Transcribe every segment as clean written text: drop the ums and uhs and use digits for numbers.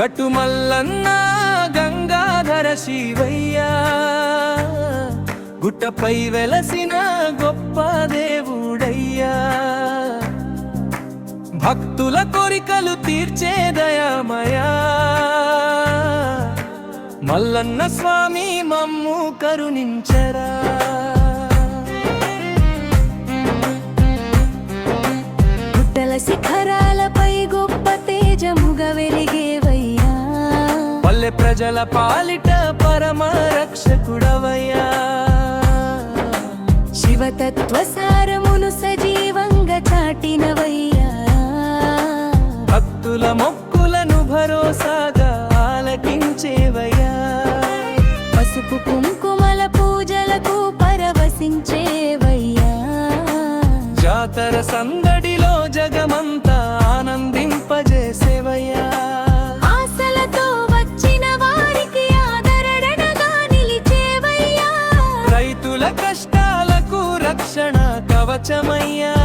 గట్టు మల్లన్న గంగాధర శివయ్య, గుట్టపై వెలసిన గొప్ప దేవుడయ్యా, భక్తుల కోరికలు తీర్చే దయామయా, మల్లన్న స్వామి మమ్ము కరుణించరా. గుట్టల శిఖరాలపై గొప్ప తేజముగా వెలిగేవయ్యా, పల్లె ప్రజల పాలిట పరమ రక్షకుడవయ్యా, శివతత్వ సారమును సజీవంగా చాటినవయ్యా, భక్తుల మొక్కులను భరోసాగా ఆలకించేవయ్యా, పసుపు కుంకుమల పూజలకు పరవశించేవయ్యా, జాతర సందడిలో జగమంతా ఆనందింపజేసేవయ్యా, ఆశలతో వచ్చిన వారికి ఆదరణగా నిలిచేవయ్యా, రైతుల కష్టాలకు రక్షణ కవచమయ్యా,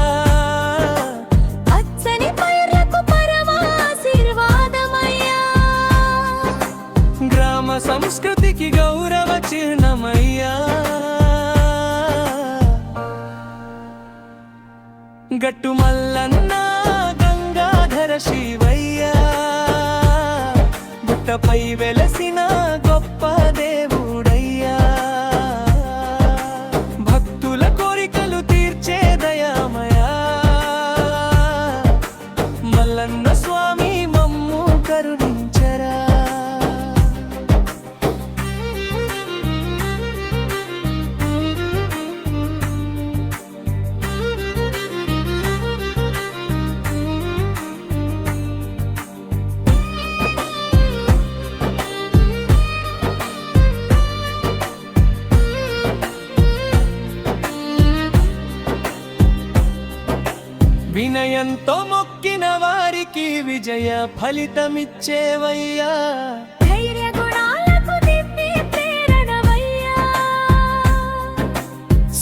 పచ్చని పైర్లకు పరమాశీర్వాదమయ్యా, గ్రామ సంస్కృతికి గౌరవ చిహ్నమయ్యా. గట్టు మల్లన్న గంగాధర శివయ్య, గుట్టపై వెలసిన గొప్ప దేవుడయ్యా, భక్తుల కోరికలు తీర్చే దయామయా, మల్లన్న స్వామి మమ్ము కరుణించరా. వినయంతో మొక్కిన వారికి విజయ ఫలితమిచ్చేవయ్యా, ధైర్య గుణాలకు దివ్య ప్రేరణవయ్యా,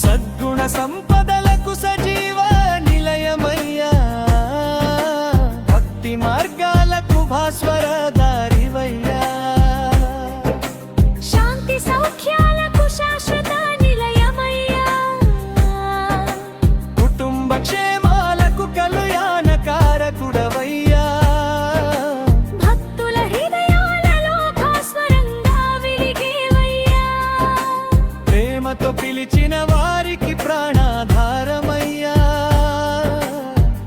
సద్గుణ సంపదలకు సజీవ నిలయమయ్యా, భక్తి మార్గాలకు భాస్వర దారివయ్యా, శాంతి సౌఖ్యాలకు శాశ్వత నిలయమయ్యా, కుటుంబ క్షేమాలకు కళ్యాణకారకుడవయ్యా, భక్తుల హృదయాలలో భాస్వరంగా వెలిగేవయ్యా, ప్రేమతో పిలిచిన వారికి ప్రాణాధారమయ్యా,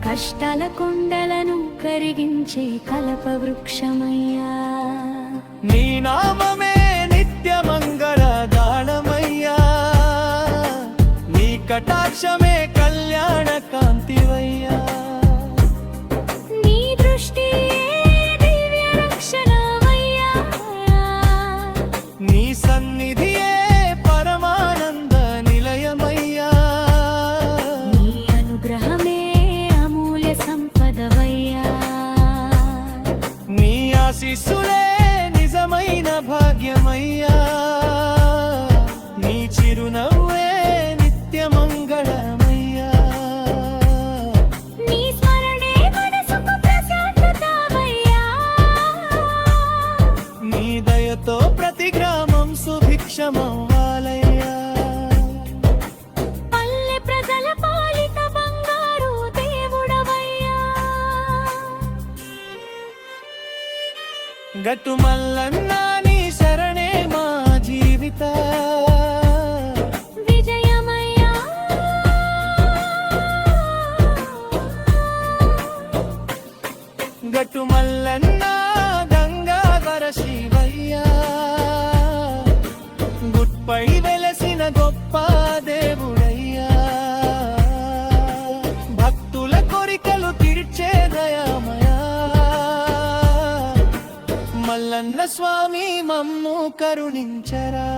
కష్టాల కొండలను కరిగించే కలప వృక్షమయ్యా, నీ నామమే నిత్య మంగళ గానమయ్యా, నీ కటాక్షమే కళ్యాణ కాంతివయ్యా, నీ దృష్టి దివ్య రక్షణమయ్యా, నీ సన్నిధియే పరమానంద నిలయమయ్యా, నీ అనుగ్రహమే అమూల్య సంపదవయ్యా, నీ ఆశీస్సులే నిజమైన భాగ్యమయ్యా, నీ చిరునవ్వే నిత్య మంగళమయ్యా, నీ స్మరణే మనసుకు ప్రశాంతతమయ్యా, నీ దయతో ప్రతి గ్రామం సుభిక్షమవ్వాలయ్యా, పల్లె ప్రజల పాలిత బంగారు దేవుడవయ్యా, గట్టు మల్లన్న నీ శరణే మా జీవిత విజయమయ్యా, గట్టు మల్లన్న గంగాధర శివయ్య, గుట్పై వెలసిన గొప్ప దేవుడయ్యా, భక్తుల కోరికలు తీర్చే దయామయా, మల్లన్న స్వామి మమ్ము కరుణించరా.